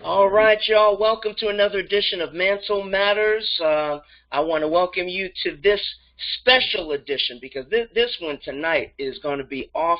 All right, y'all. Welcome to another edition of Mantle Matters. I want to welcome you to this special edition because this one tonight is going to be off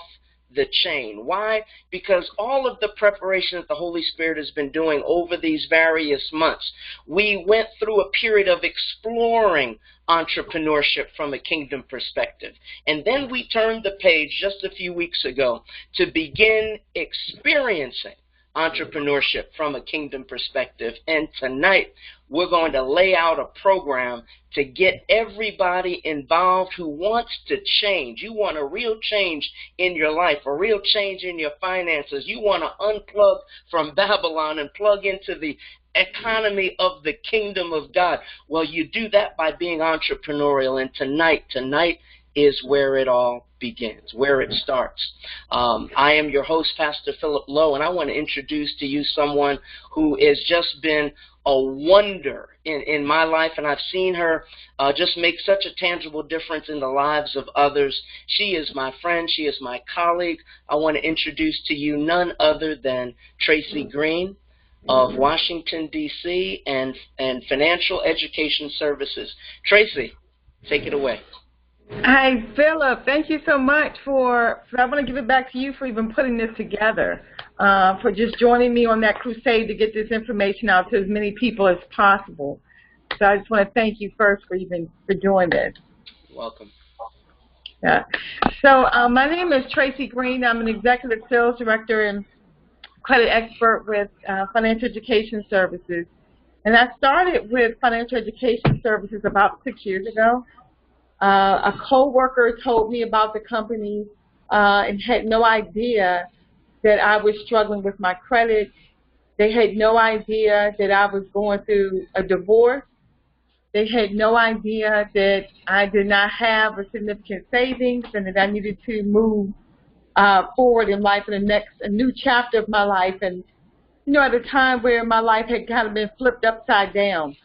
the chain. Why? Because all of the preparation that the Holy Spirit has been doing over these various months, we went through a period of exploring entrepreneurship from a kingdom perspective. And then we turned the page just a few weeks ago to begin experiencing entrepreneurship from a kingdom perspective. And tonight, we're going to lay out a program to get everybody involved who wants to change. You want a real change in your life, a real change in your finances. You want to unplug from Babylon and plug into the economy of the kingdom of God. Well, you do that by being entrepreneurial. And tonight is where it all begins, where it starts. I am your host, Pastor Philip Lowe, and I want to introduce to you someone who has just been a wonder in my life, and I've seen her just make such a tangible difference in the lives of others. She is my friend. She is my colleague. I want to introduce to you none other than Tracy Green of Washington, D.C. and Financial Education Services. Tracy, take it away. Hi, Philip. Thank you so much I want to give it back to you for even putting this together, for just joining me on that crusade to get this information out to as many people as possible. So I just want to thank you first for doing this. Welcome. Yeah. So my name is Tracy Green. I'm an executive sales director and credit expert with Financial Education Services. And I started with Financial Education Services about 6 years ago. A coworker told me about the company and had no idea that I was struggling with my credit. They had no idea that I was going through a divorce. They had no idea that I did not have a significant savings and that I needed to move forward in life in a new chapter of my life. And, you know, at a time where my life had kind of been flipped upside down.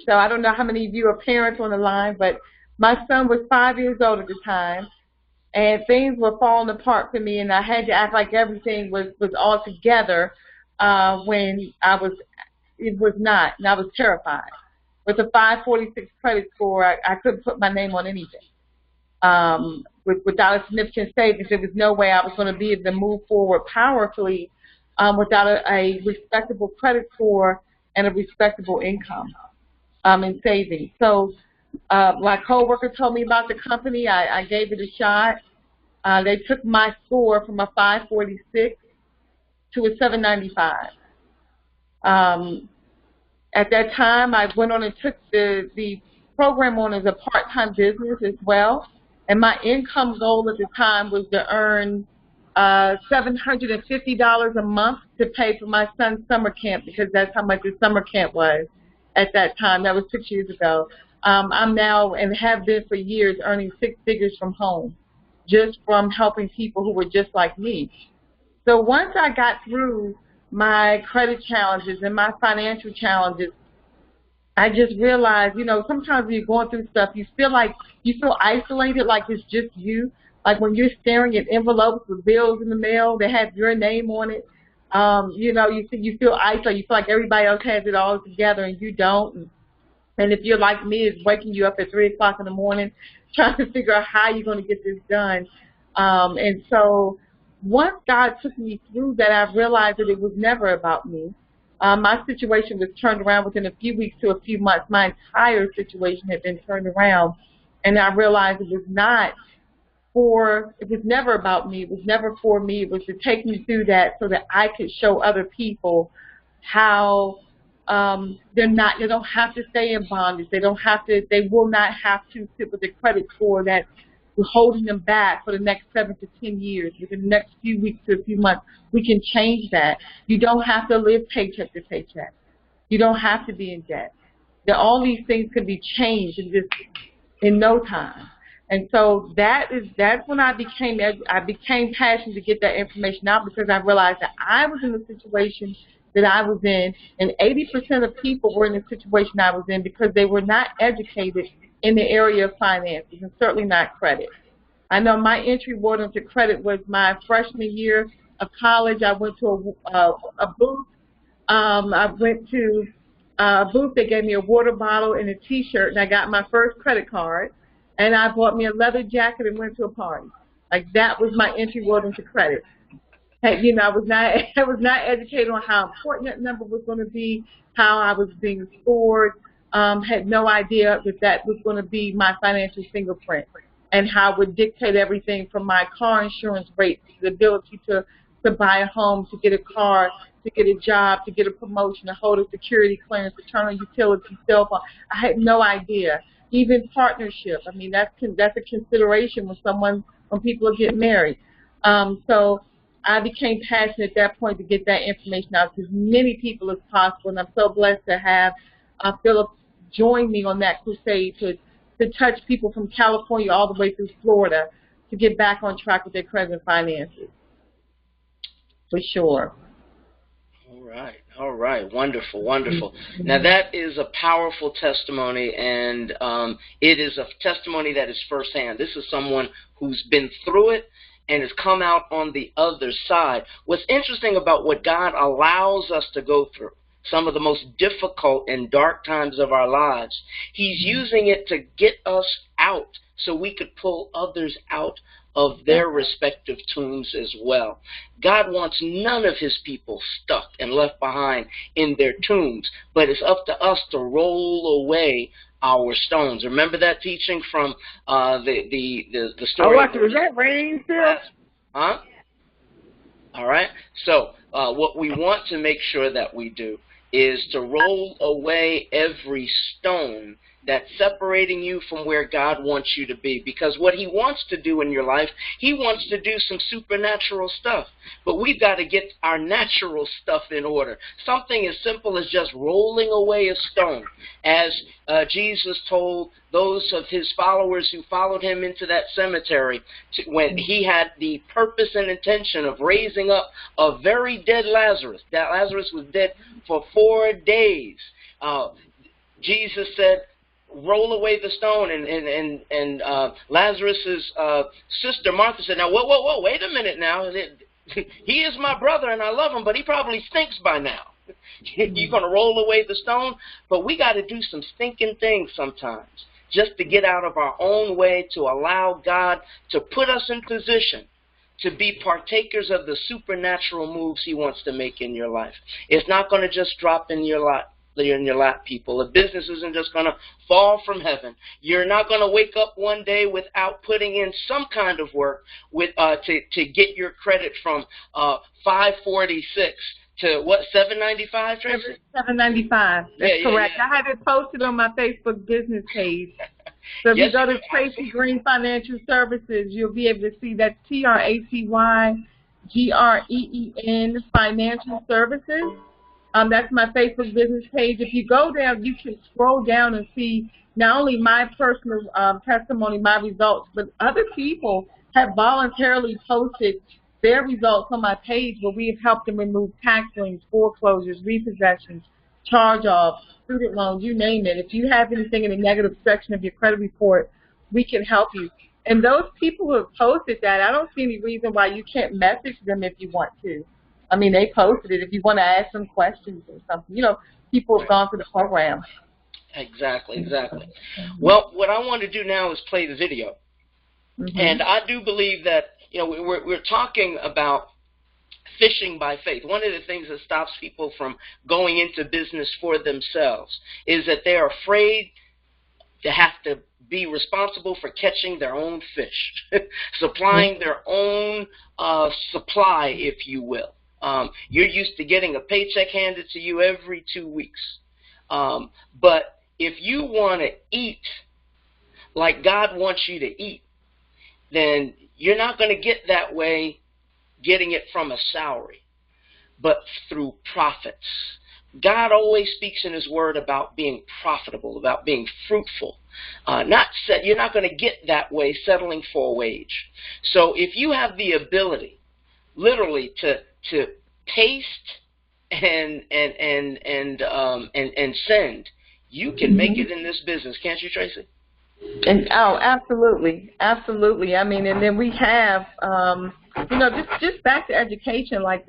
So I don't know how many of you are parents on the line, but my son was 5 years old at the time, and things were falling apart for me, and I had to act like everything was all together when it was not, and I was terrified. With a 546 credit score, I couldn't put my name on anything. Without a significant savings, there was no way I was going to be able to move forward powerfully without a respectable credit score and a respectable income in savings. So my coworker told me about the company. I gave it a shot. They took my score from a 546 to a 795. At that time, I went on and took the program on as a part-time business as well. And my income goal at the time was to earn $750 a month to pay for my son's summer camp, because that's how much the summer camp was at that time. That was 6 years ago. I'm now, and have been for years, earning six figures from home, just from helping people who were just like me. So once I got through my credit challenges and my financial challenges, I just realized, you know, sometimes when you're going through stuff, you feel isolated, like it's just you. Like when you're staring at envelopes with bills in the mail that have your name on it, you know, you feel isolated. You feel like everybody else has it all together and you don't. And if you're like me, it's waking you up at 3 o'clock in the morning trying to figure out how you're going to get this done. And so once God took me through that, I realized that it was never about me. My situation was turned around within a few weeks to a few months. My entire situation had been turned around. And I realized it was never about me. It was never for me. It was to take me through that so that I could show other people how they don't have to stay in bondage. They will not have to sit with a credit score that is holding them back for the next 7 to 10 years. Within the next few weeks to a few months, we can change that. You don't have to live paycheck to paycheck. You don't have to be in debt. All these things can be changed in no time. And so that's when I became passionate to get that information out, because I realized that I was in the situation that I was in, and 80% of people were in the situation I was in because they were not educated in the area of finances, and certainly not credit. I know my entry word into credit was my freshman year of college. I went to a booth I went to a booth. They gave me a water bottle and a T-shirt, and I got my first credit card. And I bought me a leather jacket and went to a party. Like, that was my entry word into credit. And, you know, I was not educated on how important that number was going to be, how I was being scored. Had no idea that was going to be my financial fingerprint, and how it would dictate everything from my car insurance rate to the ability to buy a home, to get a car, to get a job, to get a promotion, to hold a security clearance, to turn on utility, cell phone. I had no idea. Even partnership. I mean, that's a consideration when people get married. So I became passionate at that point to get that information out to as many people as possible, and I'm so blessed to have Philip join me on that crusade to touch people from California all the way through Florida to get back on track with their credit and finances. For sure. All right, wonderful, wonderful. Now that is a powerful testimony, and it is a testimony that is firsthand. This is someone who's been through it and has come out on the other side. What's interesting about what God allows us to go through, some of the most difficult and dark times of our lives, He's using it to get us out so we could pull others out of their respective tombs as well. God wants none of His people stuck and left behind in their tombs, but it's up to us to roll away our stones. Remember that teaching from the story? Alexa, is that raining still? Huh? All right. So what we want to make sure that we do is to roll away every stone that's separating you from where God wants you to be. Because what He wants to do in your life, He wants to do some supernatural stuff. But we've got to get our natural stuff in order. Something as simple as just rolling away a stone. As Jesus told those of His followers who followed Him into that cemetery, when He had the purpose and intention of raising up a very dead Lazarus. That Lazarus was dead for 4 days. Jesus said, roll away the stone, and Lazarus's sister Martha said, now, whoa, wait a minute now. He is my brother, and I love him, but he probably stinks by now. You're going to roll away the stone? But we got to do some stinking things sometimes just to get out of our own way, to allow God to put us in position to be partakers of the supernatural moves He wants to make in your life. It's not going to just drop in your lap. People. A business isn't just going to fall from heaven. You're not going to wake up one day without putting in some kind of work with to get your credit from $546 to what, $795, Tracy? $795. That's correct. Yeah. I have it posted on my Facebook business page. So if you go to Tracy Green Financial Services, you'll be able to see that TracyGreen Financial Services. That's my Facebook business page. If you go down, you can scroll down and see not only my personal testimony, my results, but other people have voluntarily posted their results on my page where we have helped them remove tax liens, foreclosures, repossessions, charge-offs, student loans, you name it. If you have anything in the negative section of your credit report, we can help you. And those people who have posted that, I don't see any reason why you can't message them if you want to. I mean, they posted it. If you want to ask them questions or something, you know, people have gone through the program. Exactly. Well, what I want to do now is play the video. And I do believe that, you know, we're talking about fishing by faith. One of the things that stops people from going into business for themselves is that they're afraid to have to be responsible for catching their own fish, supplying their own supply, if you will. You're used to getting a paycheck handed to you every 2 weeks. But if you want to eat like God wants you to eat, then you're not going to get that way getting it from a salary, but through profits. God always speaks in His Word about being profitable, about being fruitful. You're not going to get that way settling for a wage. So if you have the ability, literally, to taste and send, you can make it in this business, can't you, Tracy? And absolutely. I mean, and then we have, you know, just back to education. Like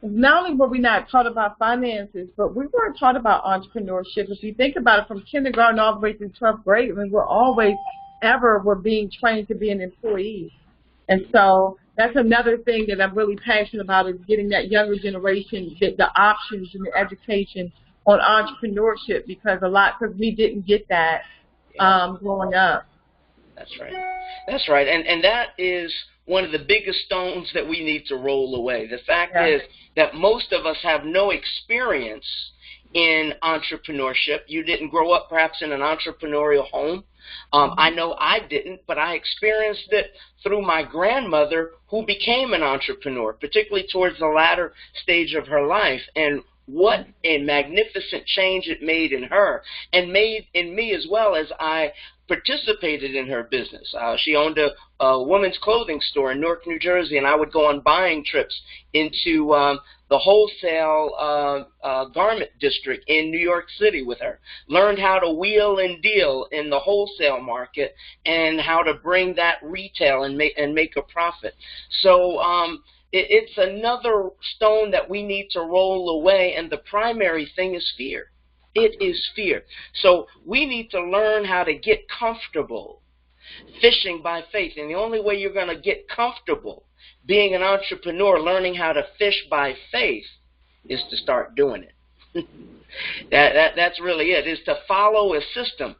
not only were we not taught about finances, but we weren't taught about entrepreneurship. If you think about it, from kindergarten all the way through 12th grade, I mean, we're being trained to be an employee. And so that's another thing that I'm really passionate about, is getting that younger generation the options and the education on entrepreneurship, because we didn't get that growing up. That's right. That's right. And that is one of the biggest stones that we need to roll away. The fact is that most of us have no experience in entrepreneurship. You didn't grow up perhaps in an entrepreneurial home. I know I didn't, but I experienced it through my grandmother, who became an entrepreneur, particularly towards the latter stage of her life. And what a magnificent change it made in her, and made in me as well, as I participated in her business. She owned a women's clothing store in Newark, New Jersey, and I would go on buying trips into the wholesale garment district in New York City with her. Learned how to wheel and deal in the wholesale market, and how to bring that retail and make a profit. So it's another stone that we need to roll away, and the primary thing is fear. It is fear. So we need to learn how to get comfortable fishing by faith. And the only way you're going to get comfortable being an entrepreneur, learning how to fish by faith, is to start doing it. That's really it, is to follow a system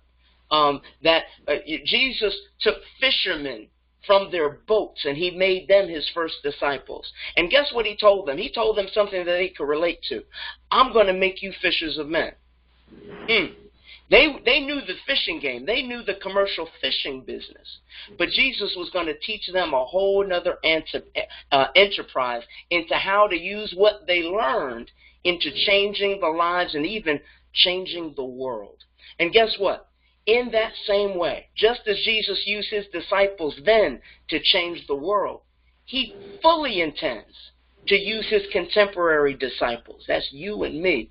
Jesus took fishermen from their boats, and he made them his first disciples. And guess what he told them? He told them something that they could relate to. I'm going to make you fishers of men. They knew the fishing game. They knew the commercial fishing business. But Jesus was going to teach them a whole other enterprise into how to use what they learned into changing the lives and even changing the world. And guess what? In that same way, just as Jesus used his disciples then to change the world, he fully intends to use his contemporary disciples, that's you and me,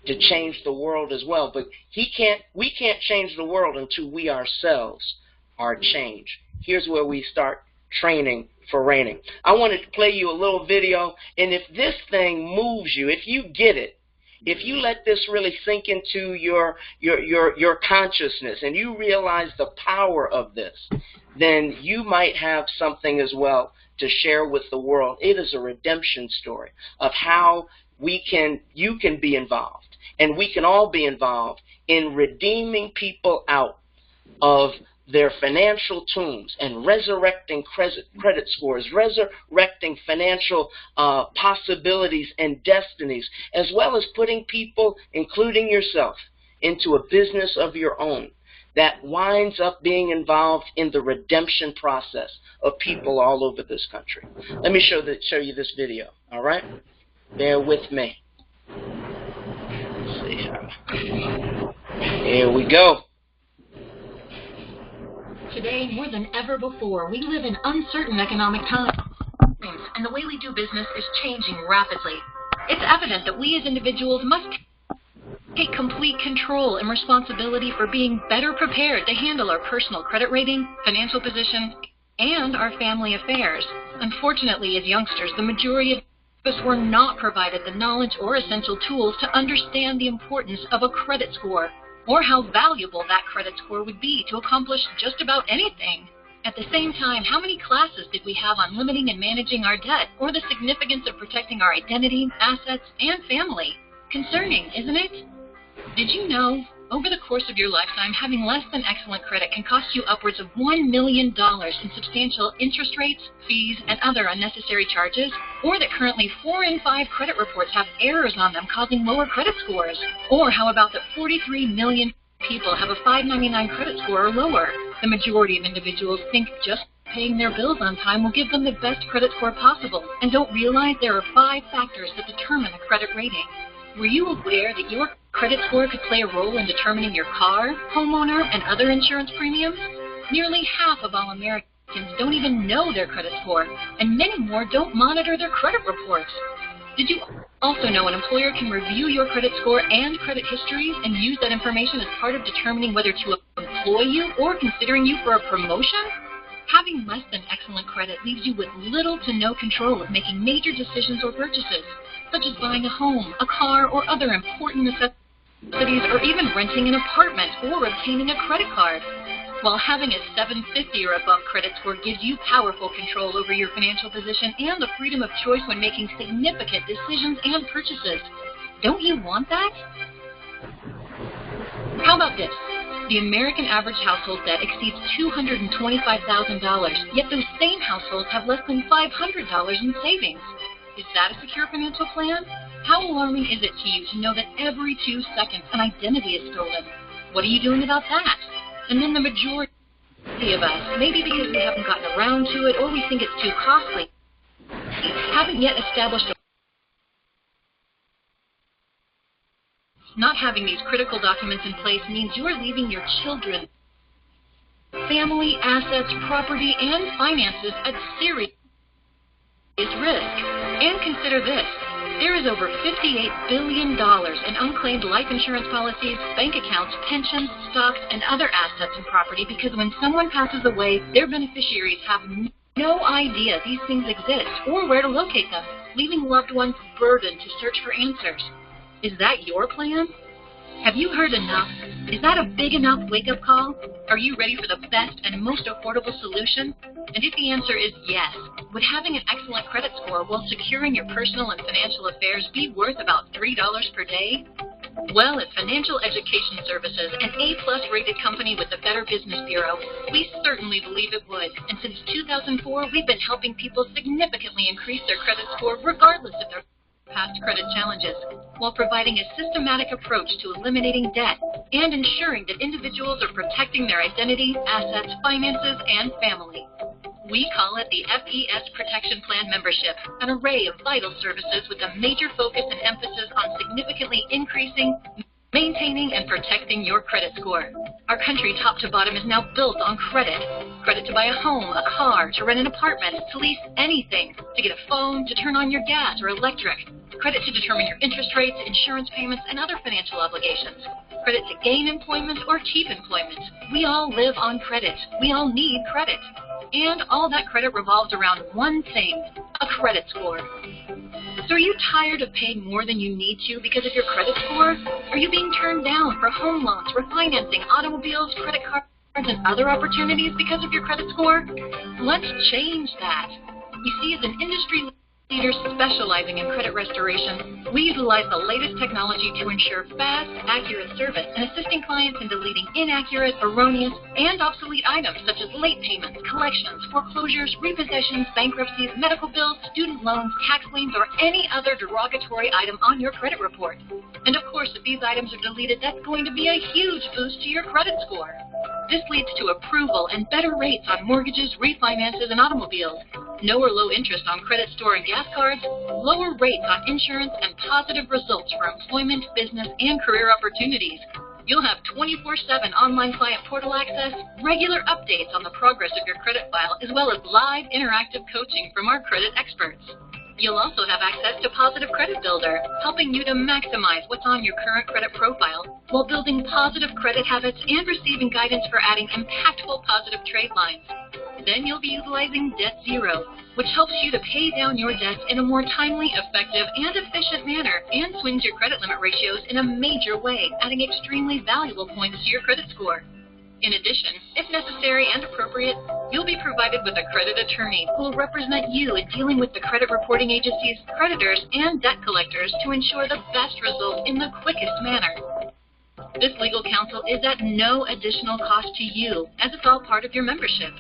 to change the world as well. But we can't change the world until we ourselves are changed. Here's where we start training for reigning. I wanted to play you a little video, and if this thing moves you, if you get it, if you let this really sink into your consciousness and you realize the power of this, then you might have something as well to share with the world. It is a redemption story of how you can be involved, and we can all be involved in redeeming people out of their financial tombs and resurrecting credit scores, resurrecting financial possibilities and destinies, as well as putting people, including yourself, into a business of your own that winds up being involved in the redemption process of people all over this country. Let me show you this video, all right? Bear with me. Let's see how. Here we go. Today, more than ever before, we live in uncertain economic times, and the way we do business is changing rapidly. It's evident that we as individuals must take complete control and responsibility for being better prepared to handle our personal credit rating, financial position, and our family affairs. Unfortunately, as youngsters, the majority of us were not provided the knowledge or essential tools to understand the importance of a credit score, or how valuable that credit score would be to accomplish just about anything. At the same time, how many classes did we have on limiting and managing our debt, or the significance of protecting our identity, assets, and family? Concerning, isn't it? Did you know, over the course of your lifetime, having less than excellent credit can cost you upwards of $1 million in substantial interest rates, fees, and other unnecessary charges? Or that currently 4 in 5 credit reports have errors on them causing lower credit scores? Or how about that 43 million people have a 599 credit score or lower? The majority of individuals think just paying their bills on time will give them the best credit score possible, and don't realize there are 5 factors that determine a credit rating. Were you aware that your credit score could play a role in determining your car, homeowner, and other insurance premiums? Nearly half of all Americans don't even know their credit score, and many more don't monitor their credit reports. Did you also know an employer can review your credit score and credit histories and use that information as part of determining whether to employ you or considering you for a promotion? Having less than excellent credit leaves you with little to no control of making major decisions or purchases. such as buying a home, a car, or other important necessities, or even renting an apartment or obtaining a credit card. While having a 750 or above credit score gives you powerful control over your financial position and the freedom of choice when making significant decisions and purchases. Don't you want that? How about this? The American average household debt exceeds $225,000, yet those same households have less than $500 in savings. Is that a secure financial plan? How alarming is it to you to know that every 2 seconds an identity is stolen? What are you doing about that? And then the majority of us, maybe because we haven't gotten around to it or we think it's too costly, haven't yet established a Not having these critical documents in place means you are leaving your children, family, assets, property, and finances at serious risk. And consider this. There is over $58 billion in unclaimed life insurance policies, bank accounts, pensions, stocks, and other assets and property because when someone passes away, their beneficiaries have no idea these things exist or where to locate them, leaving loved ones burdened to search for answers. Is that your plan? Have you heard enough? Is that a big enough wake-up call? Are you ready for the best and most affordable solution? And if the answer is yes, would having an excellent credit score while securing your personal and financial affairs be worth about $3 per day? Well, at Financial Education Services, an A-plus rated company with the Better Business Bureau, we certainly believe it would. And since 2004, we've been helping people significantly increase their credit score regardless of their past credit challenges, while providing a systematic approach to eliminating debt and ensuring that individuals are protecting their identity, assets, finances, and family. We call it the FES Protection Plan membership, an array of vital services with a major focus and emphasis on significantly increasing, maintaining, and protecting your credit score. Our country top to bottom is now built on credit. Credit to buy a home, a car, to rent an apartment, to lease anything, to get a phone, to turn on your gas or electric. Credit to determine your interest rates, insurance payments, and other financial obligations. Credit to gain employment or keep employment. We all live on credit. We all need credit. And all that credit revolves around one thing, a credit score. So are you tired of paying more than you need to because of your credit score? Are you being turned down for home loans, refinancing, automobiles, credit cards, and other opportunities because of your credit score? Let's change that. You see, as an industry leader specializing in credit restoration, we utilize the latest technology to ensure fast, accurate service and assisting clients in deleting inaccurate, erroneous, and obsolete items such as late payments, collections, foreclosures, repossessions, bankruptcies, medical bills, student loans, tax liens, or any other derogatory item on your credit report. And of course, if these items are deleted, that's going to be a huge boost to your credit score. This leads to approval and better rates on mortgages, refinances, and automobiles, no or low interest on credit store and gas cards, lower rates on insurance, and positive results for employment, business, and career opportunities. You'll have 24/7 online client portal access, regular updates on the progress of your credit file, as well as live interactive coaching from our credit experts. You'll also have access to Positive Credit Builder, helping you to maximize what's on your current credit profile while building positive credit habits and receiving guidance for adding impactful positive trade lines. Then you'll be utilizing Debt Zero, which helps you to pay down your debts in a more timely, effective, and efficient manner and swings your credit limit ratios in a major way, adding extremely valuable points to your credit score. In addition, if necessary and appropriate, you'll be provided with a credit attorney who will represent you in dealing with the credit reporting agencies, creditors, and debt collectors to ensure the best result in the quickest manner. This legal counsel is at no additional cost to you, as it's all part of your membership.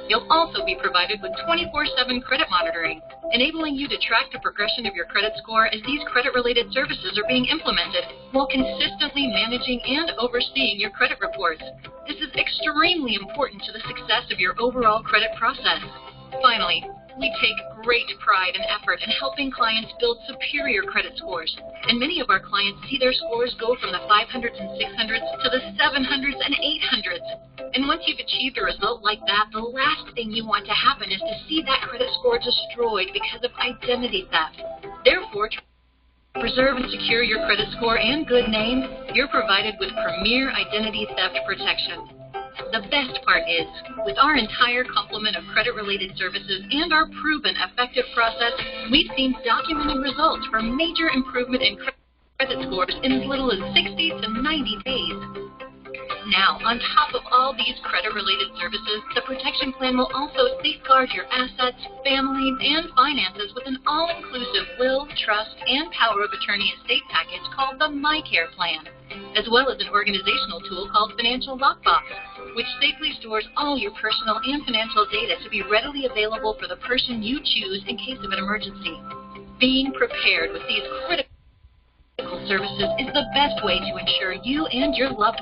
You'll also be provided with 24/7 credit monitoring, enabling you to track the progression of your credit score as these credit-related services are being implemented, while consistently managing and overseeing your credit reports. This is extremely important to the success of your overall credit process. Finally, we take great pride and effort in helping clients build superior credit scores, and many of our clients see their scores go from the 500s and 600s to the 700s and 800s. And once you've achieved a result like that, the last thing you want to happen is to see that credit score destroyed because of identity theft. Therefore, to preserve and secure your credit score and good name, you're provided with premier identity theft protection. The best part is, with our entire complement of credit-related services and our proven effective process, we've seen documented results for major improvement in credit scores in as little as 60 to 90 days. Now, on top of all these credit-related services, the Protection Plan will also safeguard your assets, family, and finances with an all-inclusive will, trust, and power of attorney estate package called the MyCare Plan, as well as an organizational tool called Financial Lockbox, which safely stores all your personal and financial data to be readily available for the person you choose in case of an emergency. Being prepared with these critical services is the best way to ensure you and your loved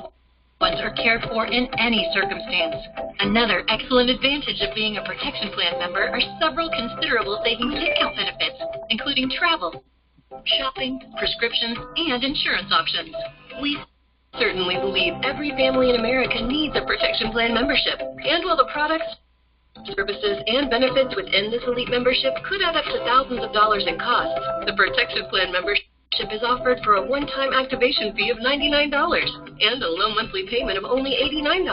ones are cared for in any circumstance. Another excellent advantage of being a Protection Plan member are several considerable savings discount benefits, including travel, shopping, prescriptions, and insurance options. We certainly believe every family in America needs a Protection Plan membership, and while the products, services, and benefits within this elite membership could add up to thousands of dollars in costs, the Protection Plan membership is offered for a one-time activation fee of $99 and a low monthly payment of only $89.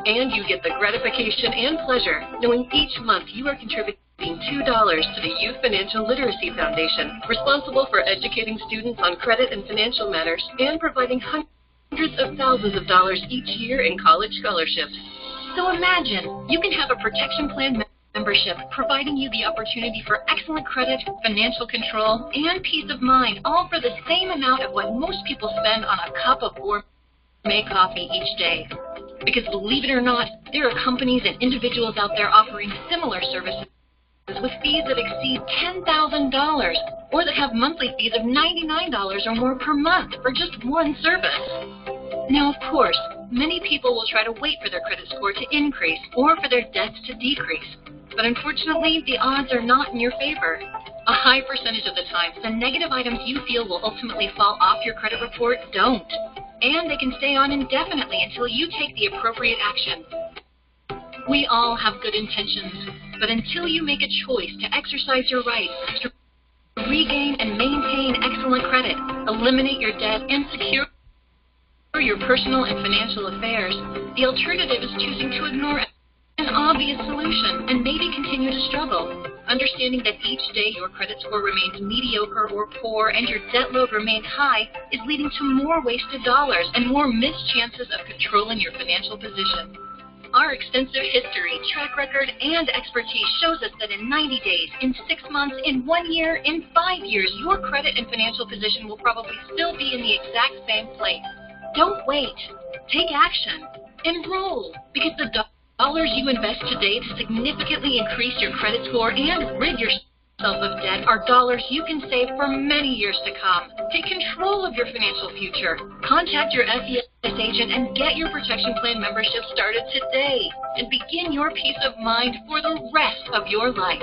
And you get the gratification and pleasure knowing each month you are contributing $2 to the Youth Financial Literacy Foundation, responsible for educating students on credit and financial matters and providing hundreds of thousands of dollars each year in college scholarships. So imagine you can have a Protection Plan membership providing you the opportunity for excellent credit, financial control, and peace of mind, all for the same amount of what most people spend on a cup of gourmet coffee each day. Because believe it or not, there are companies and individuals out there offering similar services with fees that exceed $10,000 or that have monthly fees of $99 or more per month for just one service. Now, of course, many people will try to wait for their credit score to increase or for their debts to decrease. But unfortunately, the odds are not in your favor. A high percentage of the time, the negative items you feel will ultimately fall off your credit report don't. And they can stay on indefinitely until you take the appropriate action. We all have good intentions, but until you make a choice to exercise your rights to regain and maintain excellent credit, eliminate your debt, and secure your personal and financial affairs, the alternative is choosing to ignore an obvious solution and maybe continue to struggle. Understanding that each day your credit score remains mediocre or poor and your debt load remains high is leading to more wasted dollars and more missed chances of controlling your financial position. Our extensive history, track record, and expertise shows us that in 90 days, in 6 months, in 1 year, in 5 years, your credit and financial position will probably still be in the exact same place. Don't wait. Take action. Enroll, because the dollars you invest today to significantly increase your credit score and rid yourself of debt are dollars you can save for many years to come. Take control of your financial future. Contact your SES agent and get your Protection Plan membership started today and begin your peace of mind for the rest of your life.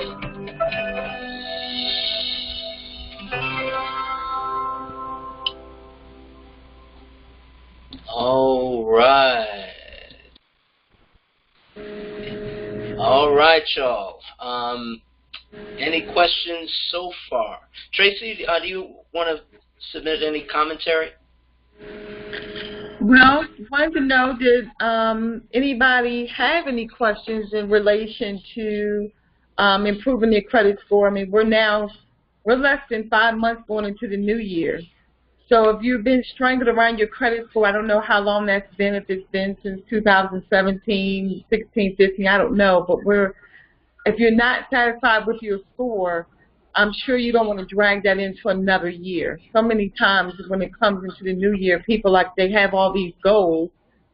All right, y'all. Any questions so far? Tracy, do you want to submit any commentary? Well, wanted to know, did anybody have any questions in relation to improving their credit score? I mean, we're less than 5 months going into the new year. So if you've been strangled around your credit score, I don't know how long that's been, if it's been since 2017, 16, 15, I don't know. But if you're not satisfied with your score, I'm sure you don't want to drag that into another year. So many times when it comes into the new year, people they have all these goals,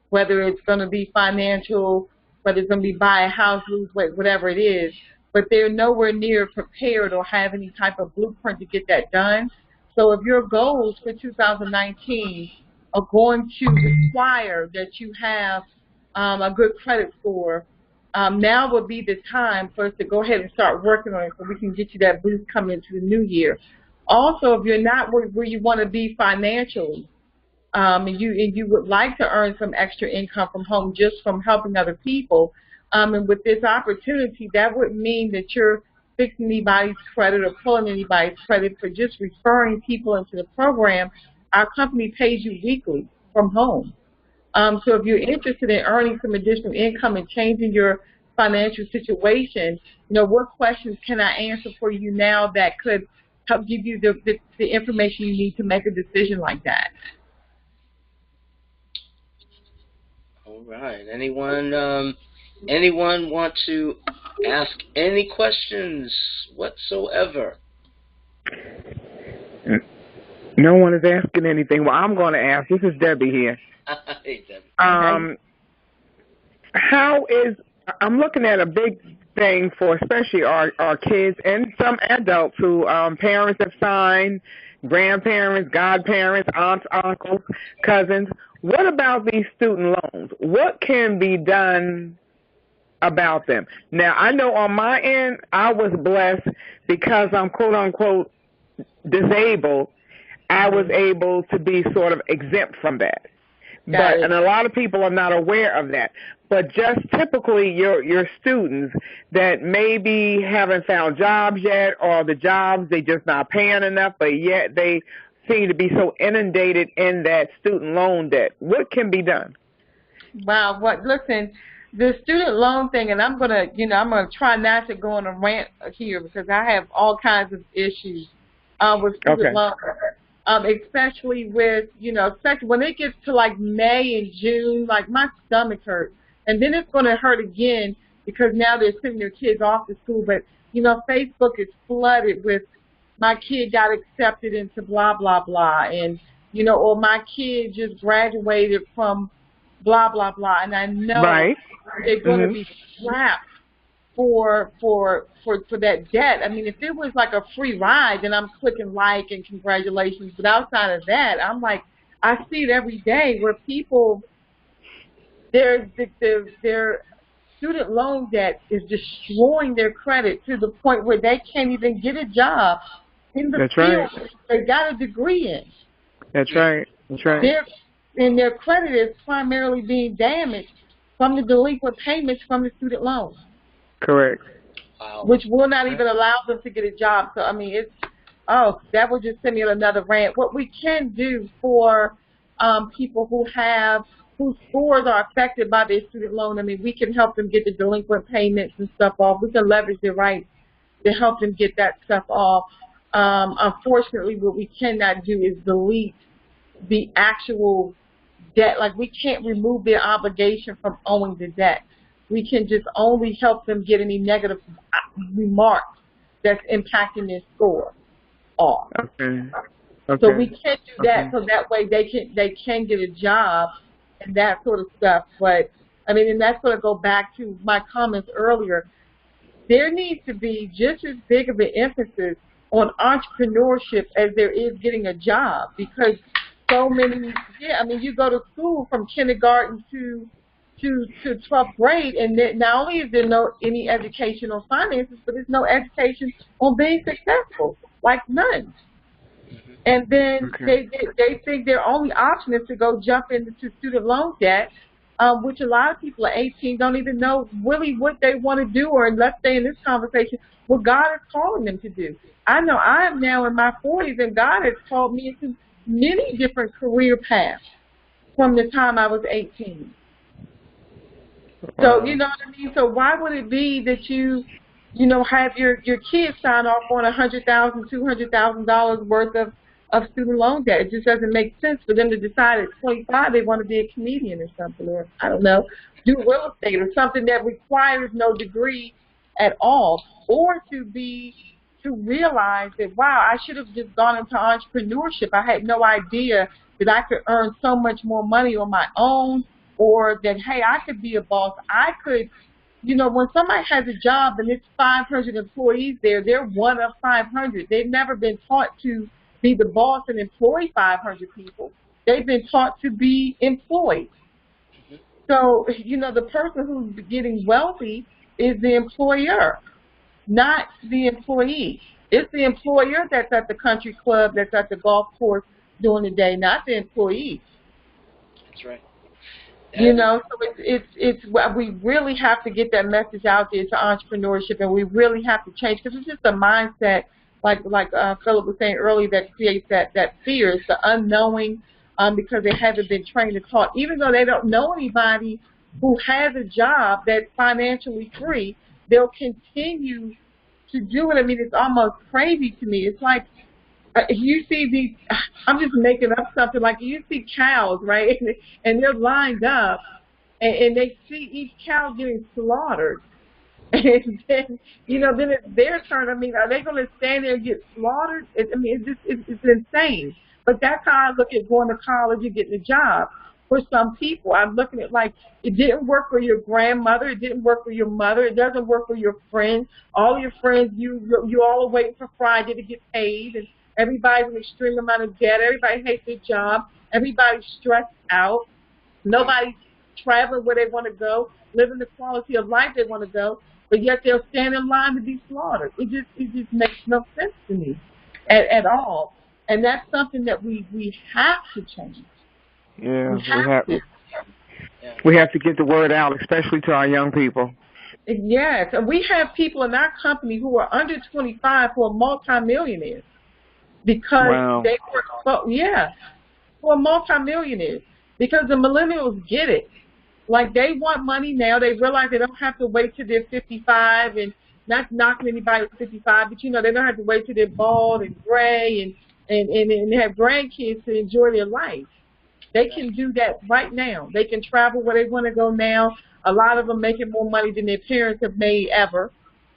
whether it's going to be financial, whether it's going to be buy a house, lose weight, whatever it is, but they're nowhere near prepared or have any type of blueprint to get that done. So if your goals for 2019 are going to require that you have a good credit score, now would be the time for us to go ahead and start working on it so we can get you that boost coming into the new year. Also, if you're not where you want to be financially, and you would like to earn some extra income from home just from helping other people, and with this opportunity, that would mean that you're fixing anybody's credit or pulling anybody's credit for just referring people into the program. Our company pays you weekly from home. So if you're interested in earning some additional income and changing your financial situation, what questions can I answer for you now that could help give you the information you need to make a decision like that? All right. Anyone want to ask any questions whatsoever? No one is asking anything. Well, I'm going to ask. This is Debbie here. Hey, Debbie. I'm looking at a big thing for especially our kids and some adults who parents have signed, grandparents, godparents, aunts, uncles, cousins. What about these student loans? What can be done about them? Now, I know on my end, I was blessed because I'm quote-unquote disabled. I was able to be sort of exempt from that. And a lot of people are not aware of that. But just typically your students that maybe haven't found jobs yet, or the jobs they just not paying enough, but yet they seem to be so inundated in that student loan debt. What can be done? Wow. Listen, the student loan thing, and I'm gonna try not to go on a rant here because I have all kinds of issues with student loans. Especially with, especially when it gets to like May and June, like my stomach hurts. And then it's going to hurt again because now they're sending their kids off to school. But, Facebook is flooded with my kid got accepted into blah, blah, blah. And, or my kid just graduated from blah, blah, blah. And I know they're going to be strapped for that debt. I mean, if it was like a free ride, then I'm clicking like and congratulations. But outside of that, I'm like, I see it every day where people, their student loan debt is destroying their credit to the point where they can't even get a job in the field they got a degree in. That's right. And their credit is primarily being damaged from the delinquent payments from the student loans. Correct. Wow. Which will not even allow them to get a job. So, I mean, that would just send me on another rant. What we can do for people whose scores are affected by their student loan, I mean, we can help them get the delinquent payments and stuff off. We can leverage their rights to help them get that stuff off. Unfortunately, what we cannot do is delete the actual debt. Like, we can't remove their obligation from owing the debt. We can just only help them get any negative remarks that's impacting their score off. Okay. So we can't do that, so that way they can get a job and that sort of stuff. But I mean, and that's going to go back to my comments earlier. There needs to be just as big of an emphasis on entrepreneurship as there is getting a job, because so many, I mean, you go to school from kindergarten to 12th grade, and not only is there no any education on finances, but there's no education on being successful, like none. And then they think their only option is to go jump into student loan debt, which a lot of people at 18 don't even know really what they want to do, or let's say in this conversation, what God is calling them to do. I know I am now in my 40s, and God has called me into many different career paths from the time I was 18. So, you know what I mean? So why would it be that you have your kids sign off on $100,000, $200,000 worth of student loan debt? It just doesn't make sense for them to decide at 25 they want to be a comedian or something, or I don't know, do real estate or something that requires no degree at all, or to realize that, wow, I should have just gone into entrepreneurship. I had no idea that I could earn so much more money on my own. Or that, hey, I could be a boss. I could, when somebody has a job and it's 500 employees there, they're one of 500. They've never been taught to be the boss and employ 500 people. They've been taught to be employed. So, the person who's getting wealthy is the employer, not the employee. It's the employer that's at the country club, that's at the golf course during the day, not the employee. That's right. So it's we really have to get that message out there to entrepreneurship, and we really have to change, because it's just a mindset, like Philip was saying earlier, that creates that fear. It's the unknowing because they haven't been trained and taught. Even though they don't know anybody who has a job that's financially free, they'll continue to do it. I mean, it's almost crazy to me. It's like you see these, I'm just making up something, like you see cows, right, and they're lined up, and they see each cow getting slaughtered. And then, then it's their turn. I mean, are they going to stand there and get slaughtered? It's insane. But that's how I look at going to college and getting a job. For some people, I'm looking at like, it didn't work for your grandmother, it didn't work for your mother, it doesn't work for your friends. All your friends, you all are waiting for Friday to get paid, and everybody's in extreme amount of debt. Everybody hates their job. Everybody's stressed out. Nobody's traveling where they want to go, living the quality of life they want to go, but yet they'll stand in line to be slaughtered. It just makes no sense to me at all. And that's something that we have to change. Yeah, we have to get the word out, especially to our young people. Yes, and we have people in our company who are under 25 who are multimillionaires because they were, who are multimillionaires because the millennials get it. Like, they want money now. They realize they don't have to wait till they're 55, and not knocking anybody at 55, but, they don't have to wait till they're bald and gray and have grandkids to enjoy their life. They can do that right now. They can travel where they want to go now. A lot of them making more money than their parents have made ever,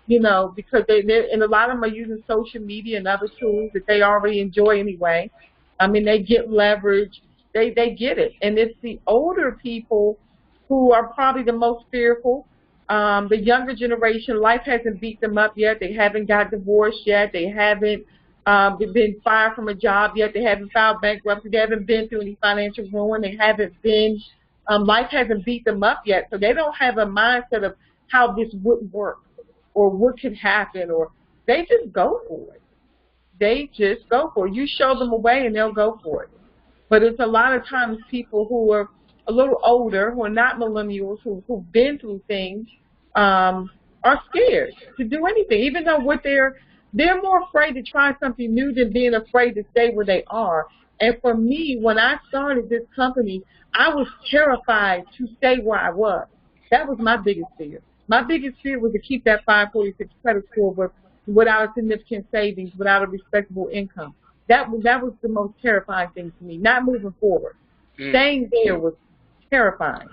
because and a lot of them are using social media and other tools that they already enjoy anyway. I mean, they get leverage. They get it. And it's the older people who are probably the most fearful. The younger generation, life hasn't beat them up yet. They haven't got divorced yet. They haven't been fired from a job yet. They haven't filed bankruptcy. They haven't been through any financial ruin. They haven't been, life hasn't beat them up yet. So they don't have a mindset of how this would work or what could happen, or they just go for it. They just go for it. You show them a way and they'll go for it. But it's a lot of times people who are a little older, who are not millennials, who've been through things, are scared to do anything, even though they're more afraid to try something new than being afraid to stay where they are. And for me, when I started this company, I was terrified to stay where I was. That was my biggest fear. My biggest fear was to keep that 546 credit score without a significant savings, without a respectable income. That was the most terrifying thing to me, not moving forward. Staying there was terrifying.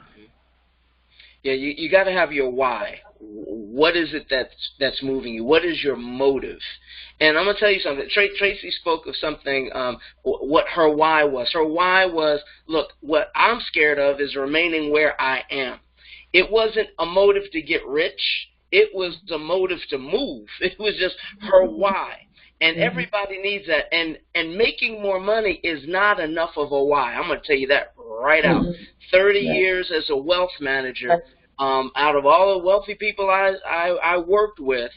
Yeah, you got to have your why. What is it that's moving you? What is your motive? And I'm going to tell you something. Tracy spoke of something, what her why was. Her why was, look, what I'm scared of is remaining where I am. It wasn't a motive to get rich. It was the motive to move. It was just her why. And everybody needs that. And making more money is not enough of a why. I'm going to tell you that right out. 30 years as a wealth manager, out of all the wealthy people I worked with,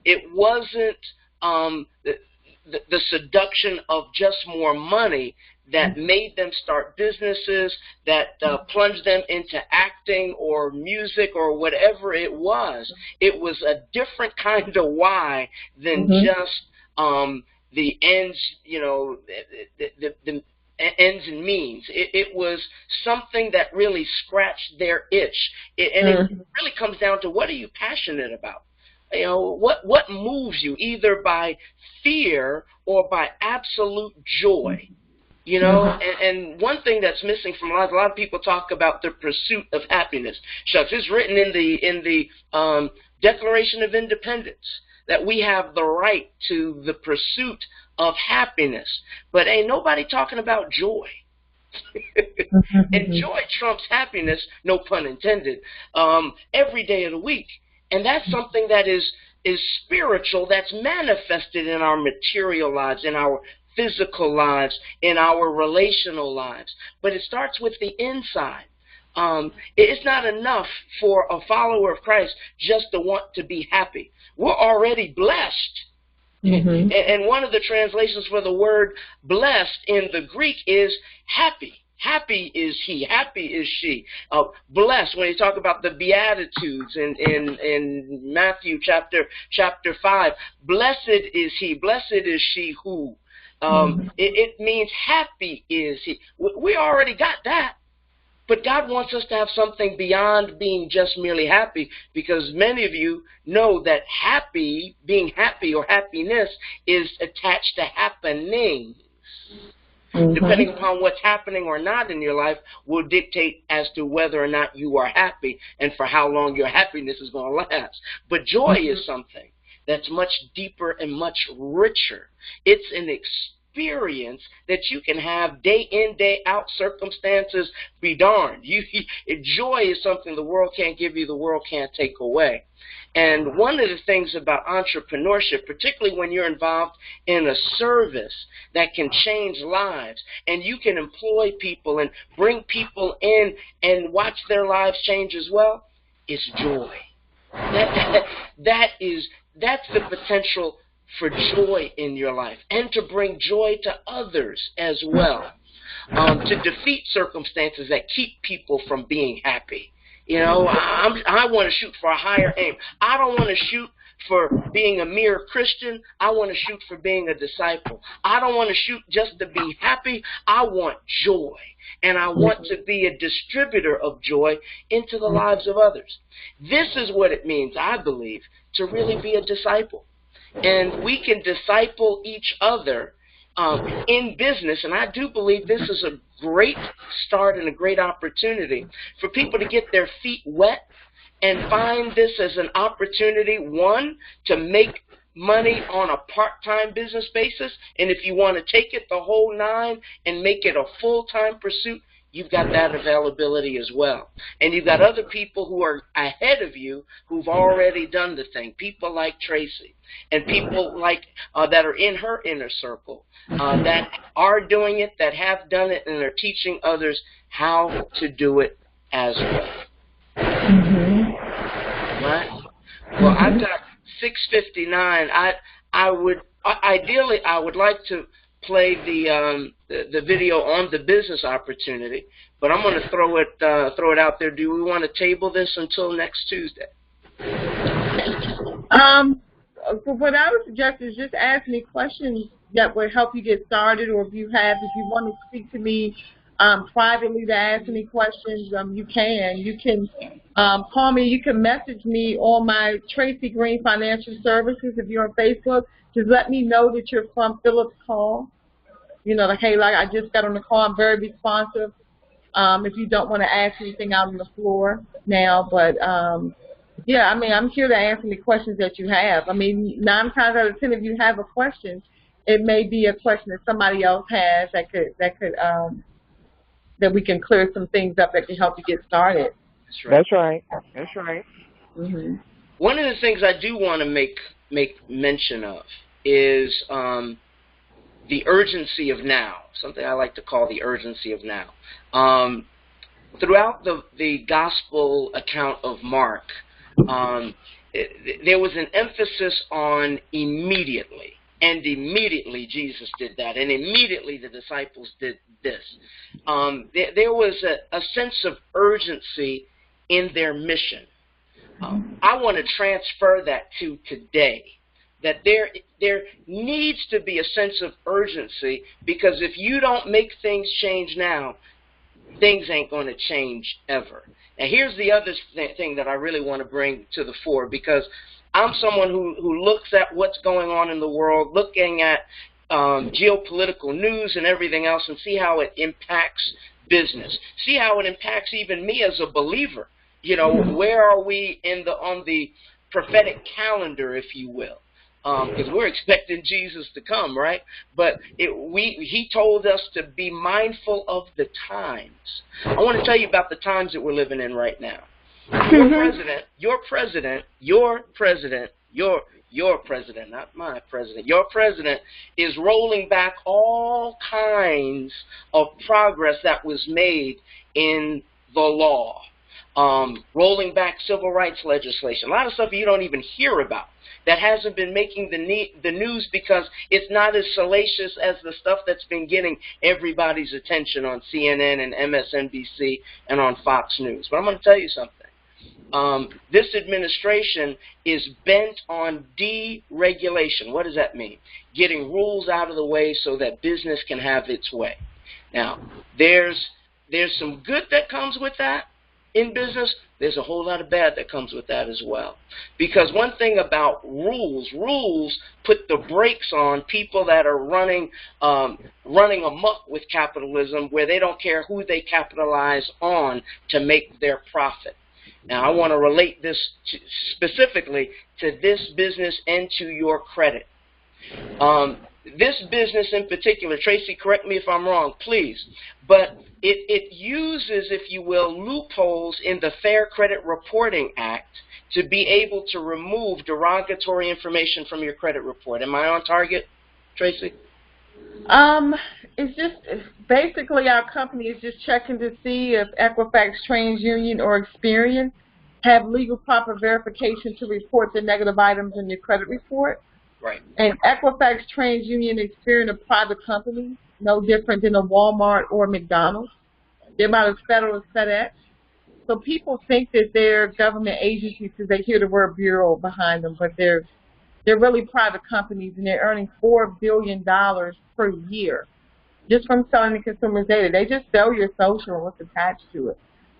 it wasn't the seduction of just more money that made them start businesses, that plunged them into acting or music or whatever it was. It was a different kind of why than just the ends, the ends and means. It was something that really scratched their itch. And it really comes down to, what are you passionate about? What moves you, either by fear or by absolute joy? And one thing that's missing from a lot of people talk about the pursuit of happiness. Shucks, it's written in the Declaration of Independence that we have the right to the pursuit of happiness. But ain't nobody talking about joy. And joy trumps happiness, no pun intended, every day of the week. And that's something that is spiritual, that's manifested in our material lives, in our physical lives, in our relational lives. But it starts with the inside. It's not enough for a follower of Christ just to want to be happy. We're already blessed. And one of the translations for the word blessed in the Greek is happy. Happy is he, happy is she. Blessed, when you talk about the Beatitudes in Matthew chapter 5, blessed is he, blessed is she who It means happy is he. We already got that. But God wants us to have something beyond being just merely happy, because many of you know that being happy or happiness is attached to happenings. Depending upon what's happening or not in your life will dictate as to whether or not you are happy and for how long your happiness is going to last. But joy is something that's much deeper and much richer. It's an experience that you can have day in, day out. Circumstances be darned. Joy is something the world can't give you, the world can't take away. And one of the things about entrepreneurship, particularly when you're involved in a service that can change lives, and you can employ people and bring people in and watch their lives change as well, is joy. That's the potential for joy in your life, and to bring joy to others as well, to defeat circumstances that keep people from being happy. You know, I want to shoot for a higher aim. I don't want to shoot for being a mere Christian. I want to shoot for being a disciple. I don't want to shoot just to be happy. I want joy. And I want to be a distributor of joy into the lives of others. This is what it means, I believe, to really be a disciple. And we can disciple each other in business, and I do believe this is a great start and a great opportunity for people to get their feet wet and find this as an opportunity, one, to make money on a part-time business basis, and if you want to take it the whole nine and make it a full-time pursuit, you've got that availability as well. And you've got other people who are ahead of you who've already done the thing, people like Tracy, and people like that are in her inner circle, that are doing it, that have done it, and are teaching others how to do it as well. Right? Well, I've got 6:59. Ideally, I would like to play the video on the business opportunity, but I'm going to throw it out there. Do we want to table this until next Tuesday? What I would suggest is just ask me questions that would help you get started, or if you want to speak to me privately to ask any questions, you can. You can call me. You can message me on my Tracy Green Financial Services if you're on Facebook. Just let me know that you're from Phillips Call. You know, like, hey, like, I just got on the call. I'm very responsive. If you don't want to ask anything out on the floor now, but yeah, I mean, I'm here to answer any questions that you have. I mean, 9 times out of 10, if you have a question, it may be a question that somebody else has that we can clear some things up that can help you get started. That's right. That's right. Mm-hmm. One of the things I do want to make mention of is the urgency of now, something I like to call the urgency of now. Throughout the gospel account of Mark, there was an emphasis on immediately, and immediately Jesus did that, and immediately the disciples did this. There was a sense of urgency in their mission. I want to transfer that to today, that there needs to be a sense of urgency, because if you don't make things change now, things ain't going to change ever. Now, here's the other thing that I really want to bring to the fore, because I'm someone who looks at what's going on in the world, looking at geopolitical news and everything else, and see how it impacts business, see how it impacts even me as a believer. You know, where are we on the prophetic calendar, if you will? Because we're expecting Jesus to come, right? But he told us to be mindful of the times. I want to tell you about the times that we're living in right now. Your president, not my president, your president is rolling back all kinds of progress that was made in the law. Rolling back civil rights legislation, a lot of stuff you don't even hear about, that hasn't been making the news because it's not as salacious as the stuff that's been getting everybody's attention on CNN and MSNBC and on Fox News. But I'm going to tell you something. this administration is bent on deregulation. What does that mean? Getting rules out of the way so that business can have its way. Now, there's some good that comes with that in business. There's a whole lot of bad that comes with that as well. Because one thing about rules put the brakes on people that are running amok with capitalism, where they don't care who they capitalize on to make their profit. Now, I want to relate this specifically to this business and to your credit. This business in particular, Tracy, correct me if I'm wrong, please, but it uses, if you will, loopholes in the Fair Credit Reporting Act to be able to remove derogatory information from your credit report. Am I on target, Tracy? It's just basically our company is just checking to see if Equifax, TransUnion, or Experian have legal proper verification to report the negative items in your credit report. Right. And Equifax, TransUnion, Experian are private companies, no different than a Walmart or McDonald's. They're about as federal as FedEx. So people think that they're government agencies because they hear the word bureau behind them, but they're really private companies, and they're earning $4 billion per year just from selling the consumer's data. They just sell your social and what's attached to it.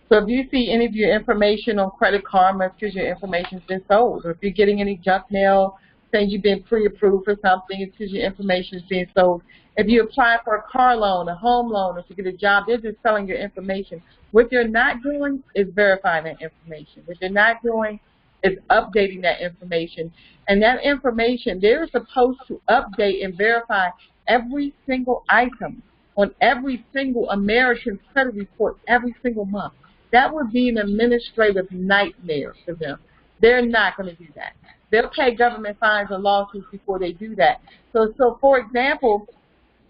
So if you see any of your information on Credit Karma, it's because your information's been sold. Or if you're getting any junk mail saying you've been pre-approved for something, it's because your information's being sold. If you apply for a car loan, a home loan, or to get a job, they're just selling your information. What they're not doing is verifying that information. What they're not doing is updating that information. And that information, they're supposed to update and verify every single item on every single American's credit report every single month. That would be an administrative nightmare for them. They're not going to do that. They'll pay government fines and lawsuits before they do that. So for example,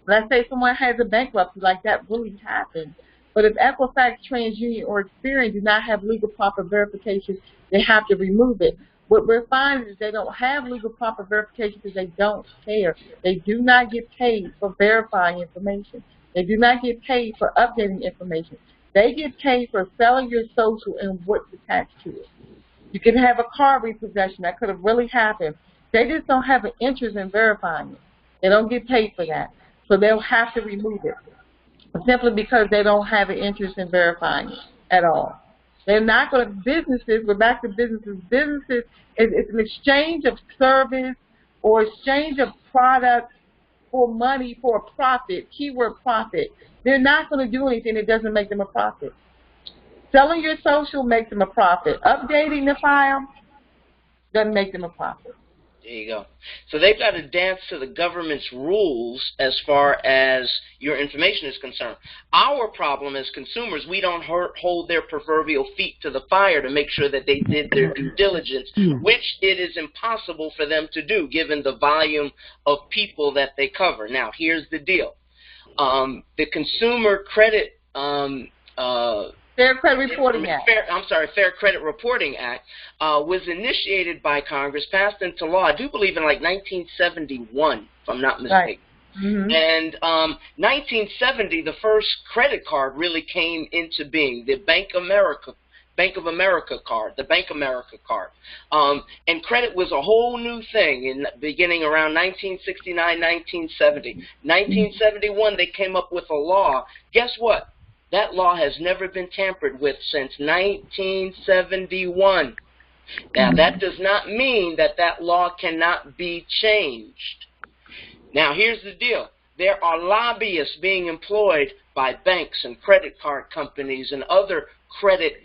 let's say someone has a bankruptcy, like that really happened. But if Equifax, TransUnion, or Experian do not have legal proper verification, they have to remove it. What we're finding is they don't have legal proper verification because they don't care. They do not get paid for verifying information. They do not get paid for updating information. They get paid for selling your social and what's attached to it. You can have a car repossession. That could have really happened. They just don't have an interest in verifying it. They don't get paid for that. So they'll have to remove it simply because they don't have an interest in verifying it at all. They're not going to, businesses, we're back to businesses. Businesses, it's an exchange of service or exchange of products for money for a profit, keyword profit. They're not going to do anything that doesn't make them a profit. Selling your social makes them a profit. Updating the file doesn't make them a profit. There you go. So they've got to dance to the government's rules as far as your information is concerned. Our problem as consumers, we don't hold their proverbial feet to the fire to make sure that they did their due diligence, which it is impossible for them to do given the volume of people that they cover. Now, here's the deal. The Consumer Credit Fair Credit Reporting Act. Fair Credit Reporting Act was initiated by Congress, passed into law, I do believe in like 1971, if I'm not mistaken. Right. Mm-hmm. And 1970, the first credit card really came into being, the Bank of America card, the Bank America card. And credit was a whole new thing in beginning around 1969, 1970. 1971, they came up with a law. Guess what? That law has never been tampered with since 1971. Now, that does not mean that that law cannot be changed. Now, here's the deal. There are lobbyists being employed by banks and credit card companies and other credit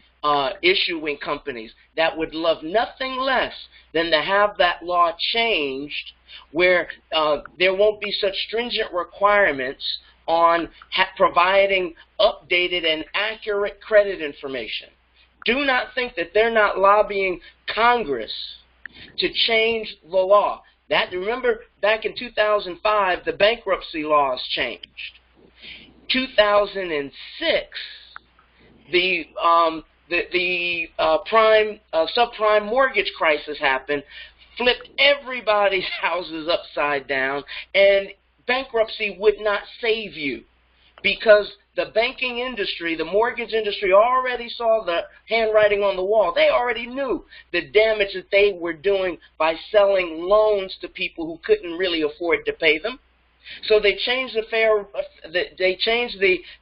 issuing companies that would love nothing less than to have that law changed where there won't be such stringent requirements on providing updated and accurate credit information. Do not think that they're not lobbying Congress to change the law. Remember, back in 2005, the bankruptcy laws changed. 2006, the subprime mortgage crisis happened, flipped everybody's houses upside down, and bankruptcy would not save you. because the banking industry, the mortgage industry already saw the handwriting on the wall. They already knew the damage that they were doing by selling loans to people who couldn't really afford to pay them. So they changed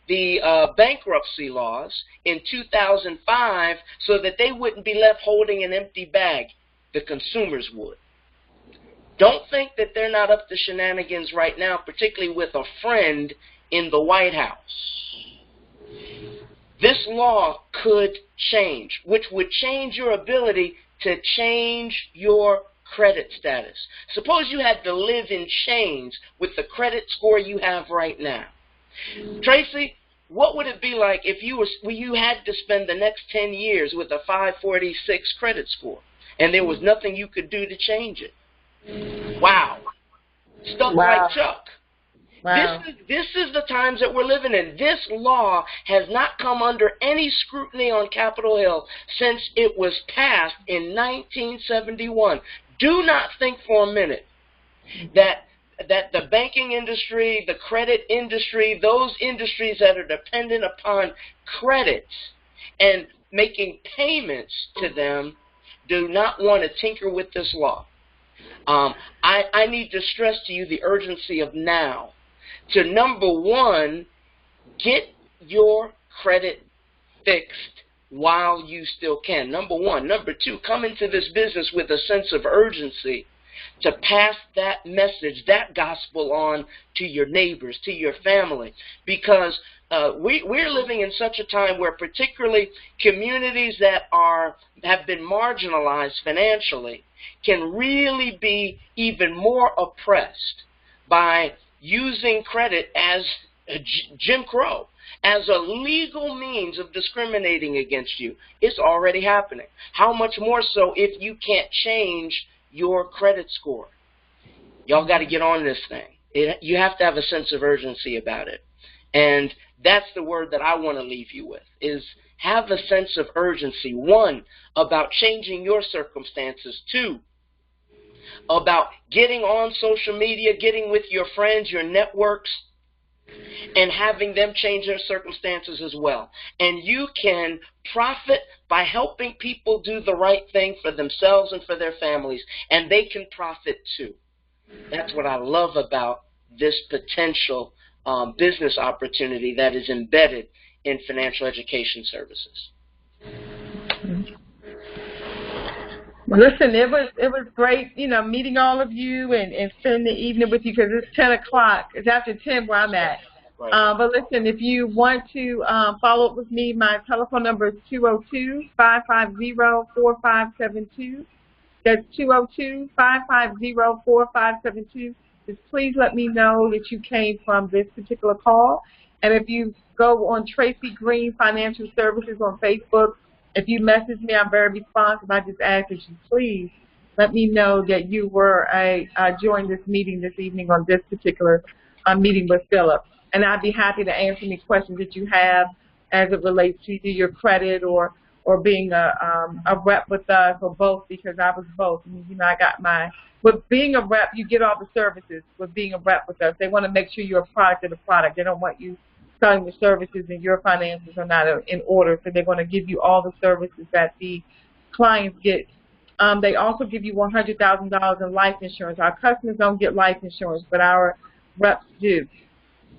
the bankruptcy laws in 2005 so that they wouldn't be left holding an empty bag. The consumers would. Don't think that they're not up to shenanigans right now, particularly with a friend in the White House. This law could change, which would change your ability to change your credit status. Suppose you had to live in chains with the credit score you have right now. Tracy, what would it be like if you had to spend the next 10 years with a 546 credit score and there was nothing you could do to change it? Wow. Stuck like Chuck. Wow. This is the times that we're living in. This law has not come under any scrutiny on Capitol Hill since it was passed in 1971. Do not think for a minute that the banking industry, the credit industry, those industries that are dependent upon credits and making payments to them do not want to tinker with this law. I need to stress to you the urgency of now. To number one, get your credit fixed while you still can. Number one. Number two, come into this business with a sense of urgency to pass that message, that gospel on to your neighbors, to your family, because we're living in such a time where particularly communities that have been marginalized financially can really be even more oppressed by using credit as Jim Crow, as a legal means of discriminating against you. It's already happening. How much more so if you can't change your credit score? Y'all got to get on this thing. You have to have a sense of urgency about it. And that's the word that I want to leave you with, is have a sense of urgency. One, about changing your circumstances. Two, about getting on social media, getting with your friends, your networks, and having them change their circumstances as well. And you can profit by helping people do the right thing for themselves and for their families, and they can profit too. That's what I love about this potential business opportunity that is embedded in financial education services. Well, listen, it was great, meeting all of you and spending the evening with you, because it's 10 o'clock. It's after 10 where I'm at. Right. But listen, if you want to follow up with me, my telephone number is 202-550-4572. That's 202-550-4572. Just please let me know that you came from this particular call. And if you go on Tracy Green Financial Services on Facebook, if you message me, I'm very responsive. I just ask that you please let me know that you were joined this meeting this evening on this particular meeting with Philip. And I'd be happy to answer any questions that you have as it relates to either your credit or being a rep with us, or both, because I was both. I got with being a rep, you get all the services. With being a rep with us, they want to make sure you're a product of the product. They don't want you selling the services and your finances are not in order, so they're going to give you all the services that the clients get. They also give you $100,000 in life insurance. Our customers don't get life insurance, but our reps do.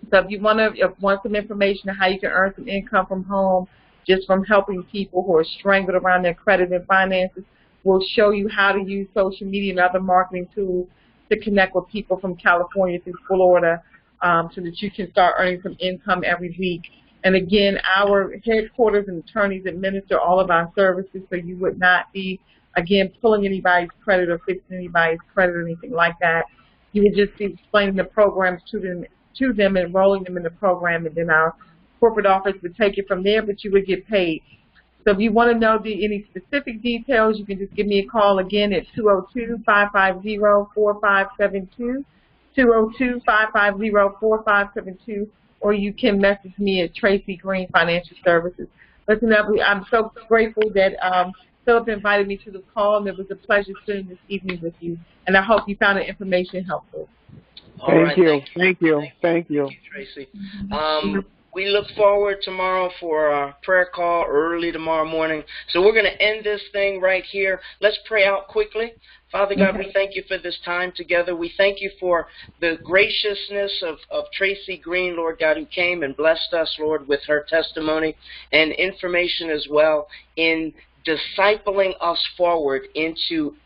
So if you want some information on how you can earn some income from home just from helping people who are strangled around their credit and finances, we'll show you how to use social media and other marketing tools to connect with people from California through Florida, so that you can start earning some income every week. And again, our headquarters and attorneys administer all of our services, so you would not be, again, pulling anybody's credit or fixing anybody's credit or anything like that. You would just be explaining the programs to them, enrolling them in the program, and then our corporate office would take it from there, but you would get paid. So if you want to know any specific details, you can just give me a call again at 202-550-4572. 202-550-4572, or you can message me at Tracy Green Financial Services. Listen, I'm so grateful that Philip invited me to the call, and it was a pleasure spending this evening with you, and I hope you found the information helpful. All right. Thank you, Tracy. We look forward tomorrow for our prayer call early tomorrow morning. So we're going to end this thing right here. Let's pray out quickly. Father God, we thank you for this time together. We thank you for the graciousness of Tracy Green, Lord God, who came and blessed us, Lord, with her testimony and information as well in discipling us forward into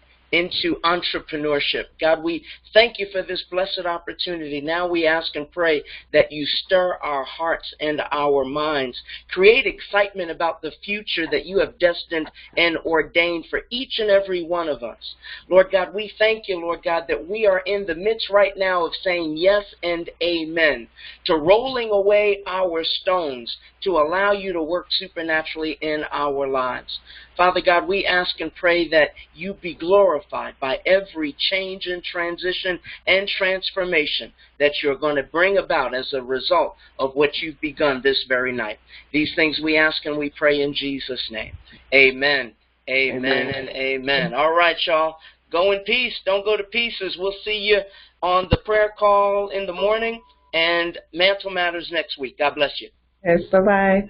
entrepreneurship. God, we thank you for this blessed opportunity. Now we ask and pray that you stir our hearts and our minds. Create excitement about the future that you have destined and ordained for each and every one of us. Lord God, we thank you, Lord God, that we are in the midst right now of saying yes and amen to rolling away our stones to allow you to work supernaturally in our lives. Father God, we ask and pray that you be glorified by every change and transition and transformation that you're going to bring about as a result of what you've begun this very night. These things we ask and we pray in Jesus' name. Amen, amen, and amen. All right, y'all. Go in peace. Don't go to pieces. We'll see you on the prayer call in the morning and Mantle Matters next week. God bless you. Yes, bye-bye.